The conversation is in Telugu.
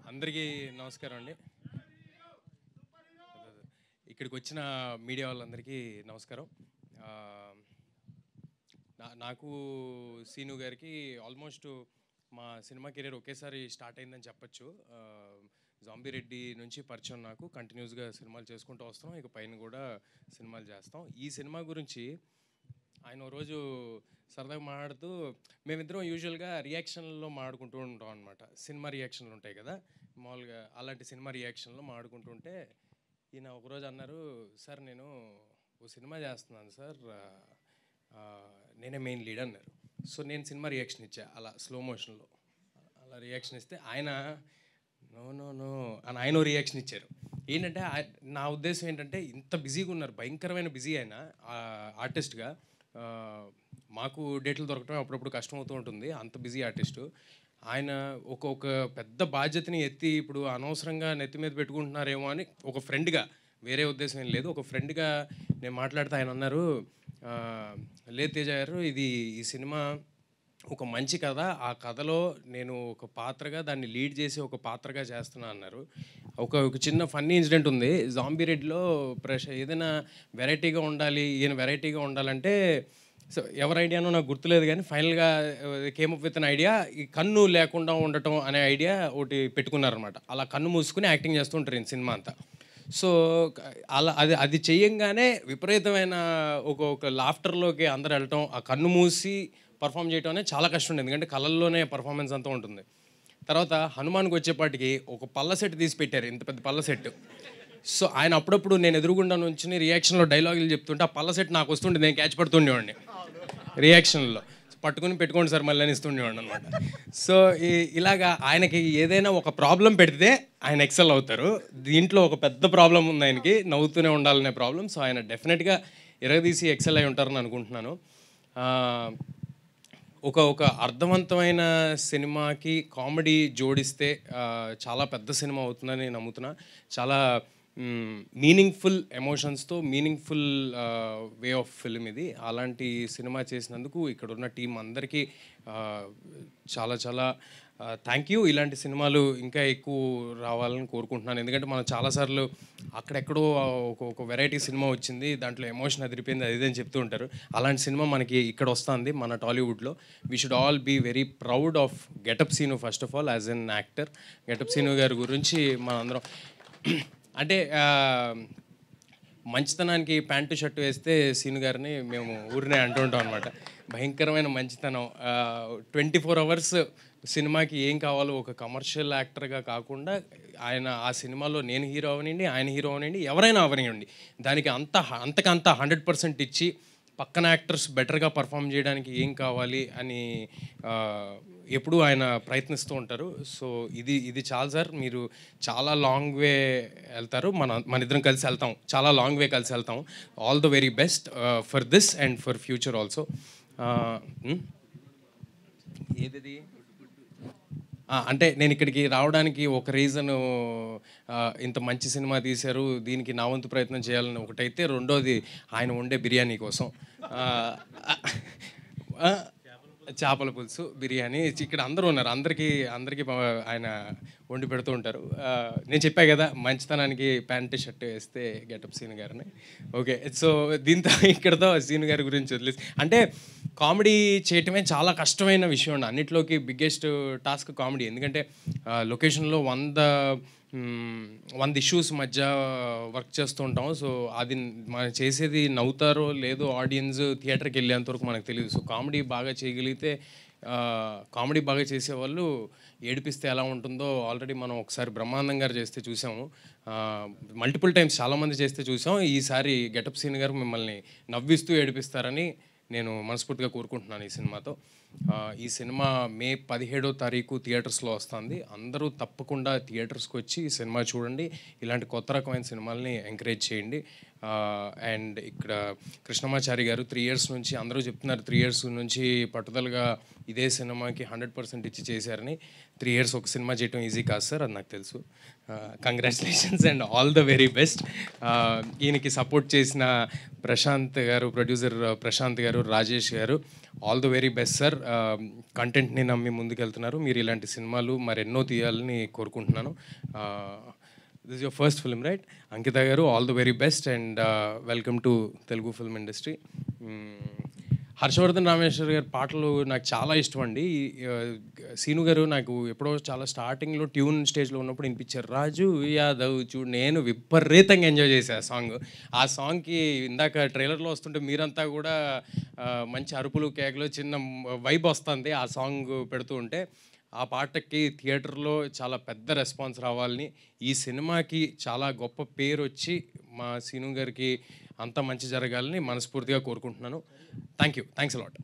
అందరికీ నమస్కారం అండి. ఇక్కడికి వచ్చిన మీడియా వాళ్ళందరికీ నమస్కారం. నాకు సీను గారికి ఆల్మోస్ట్ మా సినిమా కెరీర్ ఒకేసారి స్టార్ట్ అయిందని చెప్పచ్చు. జాంబీ రెడ్డి నుంచి పరిచయం, నాకు కంటిన్యూస్గా సినిమాలు చేసుకుంటూ వస్తాం, ఇక పైన కూడా సినిమాలు చేస్తాం. ఈ సినిమా గురించి ఆయన రోజు సరదాగా మాట్లాడుతూ, మేమిద్దరం యూజువల్గా రియాక్షన్లో మాట్లాడుకుంటూ ఉంటాం అనమాట. సినిమా రియాక్షన్లు ఉంటాయి కదా మామూలుగా, అలాంటి సినిమా రియాక్షన్లో మాట్లాడుకుంటుంటే ఈయన ఒకరోజు అన్నారు, సార్ నేను ఓ సినిమా చేస్తున్నాను సార్, నేనే మెయిన్ లీడ్ అన్నారు. సో నేను సినిమా రియాక్షన్ ఇచ్చా అలా స్లో మోషన్లో. అలా రియాక్షన్ ఇస్తే ఆయన నో నో నో అని ఆయన రియాక్షన్ ఇచ్చారు. ఏంటంటే నా ఉద్దేశం ఏంటంటే, ఇంత బిజీగా ఉన్నారు, భయంకరమైన బిజీ ఆయన ఆర్టిస్ట్గా. మాకు డేట్లు దొరకడం అప్పుడప్పుడు కష్టం అవుతూ ఉంటుంది, అంత బిజీ ఆర్టిస్టు ఆయన. ఒక పెద్ద బాధ్యతని ఎత్తి ఇప్పుడు అనవసరంగా నెత్తి మీద పెట్టుకుంటున్నారేమో అని ఒక ఫ్రెండ్గా, వేరే ఉద్దేశం ఏం లేదు, ఒక ఫ్రెండ్గా నేను మాట్లాడితే ఆయన అన్నారు, లేదు తేజ గారు, ఈ సినిమా ఒక మంచి కథ, ఆ కథలో నేను ఒక పాత్రగా దాన్ని లీడ్ చేసి ఒక పాత్రగా చేస్తున్నా అన్నారు. ఒక చిన్న ఫన్నీ ఇన్సిడెంట్ ఉంది జాంబీ రెడ్డిలో. ఏదైనా వెరైటీగా ఉండాలి, ఈయన వెరైటీగా ఉండాలంటే, సో ఎవరి ఐడియానో నాకు గుర్తులేదు కానీ ఫైనల్గా came up with an idea, ఈ కన్ను లేకుండా ఉండటం అనే ఐడియా ఒకటి పెట్టుకున్నారనమాట. అలా కన్ను మూసుకుని యాక్టింగ్ చేస్తూ ఉంటారు ఈ సినిమా అంతా. సో అలా అది చెయ్యంగానే విపరీతమైన ఒక లాఫ్టర్లోకి అందరు వెళ్ళటం, ఆ కన్ను మూసి పర్ఫామ్ చేయటం అనేది చాలా కష్టం ఉంది, ఎందుకంటే కళల్లోనే పర్ఫార్మెన్స్ అంతా ఉంటుంది. తర్వాత హనుమాన్కి వచ్చేపాటికి ఒక పళ్ళ సెట్ తీసి పెట్టారు, ఇంత పెద్ద పళ్ళ సెట్. సో ఆయన అప్పుడప్పుడు నేను ఎదురుగుండా నుంచి రియాక్షన్లో డైలాగులు చెప్తుంటే ఆ పళ్ళ సెట్ నాకు వస్తుండే, నేను క్యాచ్ పడుతుండేవాడిని రియాక్షన్లో. పట్టుకుని పెట్టుకోండి సార్ మళ్ళీ అని ఇస్తుండేవాడిని అనమాట. సో ఇలాగా ఆయనకి ఏదైనా ఒక ప్రాబ్లం పెడితే ఆయన ఎక్సెల్ అవుతారు. దీంట్లో ఒక పెద్ద ప్రాబ్లం ఉంది ఆయనకి, నవ్వుతూనే ఉండాలనే ప్రాబ్లం. సో ఆయన డెఫినెట్గా ఎరగదీసి ఎక్సెల్ అయి ఉంటారని అనుకుంటున్నాను. ఒక అర్థవంతమైన సినిమాకి కామెడీ జోడిస్తే చాలా పెద్ద సినిమా అవుతుందని నమ్ముతున్నా. చాలా మీనింగ్ఫుల్ ఎమోషన్స్తో మీనింగ్ఫుల్ వే ఆఫ్ ఫిల్మ్ ఇది. అలాంటి సినిమా చేసినందుకు ఇక్కడ ఉన్న టీం అందరికీ చాలా చాలా థ్యాంక్ యూ. ఇలాంటి సినిమాలు ఇంకా ఎక్కువ రావాలని కోరుకుంటున్నాను, ఎందుకంటే మనం చాలాసార్లు అక్కడెక్కడో ఒక వెరైటీ సినిమా వచ్చింది, దాంట్లో ఎమోషన్ అదిరిపోయింది, అది అని చెప్తూ ఉంటారు. అలాంటి సినిమా మనకి ఇక్కడ వస్తుంది మన టాలీవుడ్లో. We should all be very proud of getup Seenu first of all as an actor. Getup Seenu గారి గురించి మనందరం అంటే మంచితనానికి ప్యాంటు షర్టు వేస్తే సీను గారిని మేము ఊరినే అంటుంటాం అనమాట. భయంకరమైన మంచితనం. 24 hours సినిమాకి ఏం కావాలో ఒక కమర్షియల్ యాక్టర్గా కాకుండా ఆయన ఆ సినిమాలో నేను హీరో అవనండి, ఆయన హీరో అవనండి, ఎవరైనా అవనివ్వండి, దానికి అంతకంత 100% ఇచ్చి పక్కన యాక్టర్స్ బెటర్గా పర్ఫామ్ చేయడానికి ఏం కావాలి అని ఎప్పుడూ ఆయన ప్రయత్నిస్తూ ఉంటారు. సో ఇది చాలు సార్, మీరు చాలా లాంగ్ వే వెళ్తారు, మన ఇద్దరం కలిసి వెళ్తాం, చాలా లాంగ్ వే కలిసి వెళ్తాం. All the very best for this and for future also. ఏది అంటే నేను ఇక్కడికి రావడానికి ఒక రీజను, ఇంత మంచి సినిమా తీశారు, దీనికి నా వంతు ప్రయత్నం చేయాలని ఒకటైతే, రెండోది ఆయన వండే బిర్యానీ కోసం. చేపల పులుసు, బిర్యానీ, ఇక్కడ అందరూ ఉన్నారు, అందరికీ ఆయన వండి పెడుతూ ఉంటారు. నేను చెప్పా కదా మంచితనానికి ప్యాంటు షర్ట్ వేస్తే గెటప్ సీను గారిని. ఓకే, సో దీంతో ఇక్కడతో సీను గారి గురించి వదిలేసి, అంటే కామెడీ చేయటమే చాలా కష్టమైన విషయం అండి, అన్నిట్లోకి బిగ్గెస్ట్ టాస్క్ కామెడీ. ఎందుకంటే లొకేషన్లో 100 ఇష్యూస్ మధ్య వర్క్ చేస్తూ ఉంటాం. సో అది మనం చేసేది నవ్వుతారో లేదో ఆడియన్స్ థియేటర్కి వెళ్ళేంతవరకు మనకు తెలియదు. సో కామెడీ బాగా చేయగలిగితే, కామెడీ బాగా చేసేవాళ్ళు ఏడిపిస్తే ఎలా ఉంటుందో ఆల్రెడీ మనం ఒకసారి బ్రహ్మానందం గారు చేస్తే చూసాము, మల్టిపుల్ టైమ్స్ చాలామంది చేస్తే చూసాం. ఈసారి గెటప్ సీన్ గారు మిమ్మల్ని నవ్విస్తూ ఏడిపిస్తారని నేను మనస్ఫూర్తిగా కోరుకుంటున్నాను ఈ సినిమాతో. ఈ సినిమా మే 17వ తారీఖు థియేటర్స్లో వస్తుంది. అందరూ తప్పకుండా థియేటర్స్కి వచ్చి ఈ సినిమా చూడండి, ఇలాంటి కొత్త రకమైన సినిమాలని ఎంకరేజ్ చేయండి. అండ్ ఇక్కడ కృష్ణమాచారి గారు 3 years నుంచి, అందరూ చెప్తున్నారు 3 years నుంచి పట్టుదలగా ఇదే సినిమాకి 100% ఇచ్చి చేశారని. 3 years ఒక సినిమా చేయడం ఈజీ కాదు సార్, అది నాకు తెలుసు. Congratulations and all the very best. ఈయనకి సపోర్ట్ చేసిన Prashanth garu, producer Prashanth garu, Rajesh garu, all the very best sir. కంటెంట్ని నమ్మి ముందుకెళ్తున్నారు. మీరు ఇలాంటి సినిమాలు మరెన్నో తీయాలని కోరుకుంటున్నాను. This your first film right? Ankita garu, all the very best and welcome to Telugu film industry. Harshavardhan Rameshwar గారి పాటలు నాకు చాలా ఇష్టం అండి. సీను గారు నాకు ఎప్పుడో చాలా స్టార్టింగ్లో ట్యూన్ స్టేజ్లో ఉన్నప్పుడు వినిపించారు, రాజు యాదవ్ చూడు. నేను విపరీతంగా ఎంజాయ్ చేశాను ఆ సాంగ్. ఆ సాంగ్కి ఇందాక ట్రైలర్లో వస్తుంటే మీరంతా కూడా మంచి అరుపులు కేకలు చిన్న వైబ్ వస్తుంది ఆ సాంగ్ పెడుతూ ఉంటే. ఆ పాటకి థియేటర్లో చాలా పెద్ద రెస్పాన్స్ రావాలని, ఈ సినిమాకి చాలా గొప్ప పేరు వచ్చి మా సీను గారికి అంత మంచి జరగాలని మనస్ఫూర్తిగా కోరుకుంటున్నాను. Thanks a lot.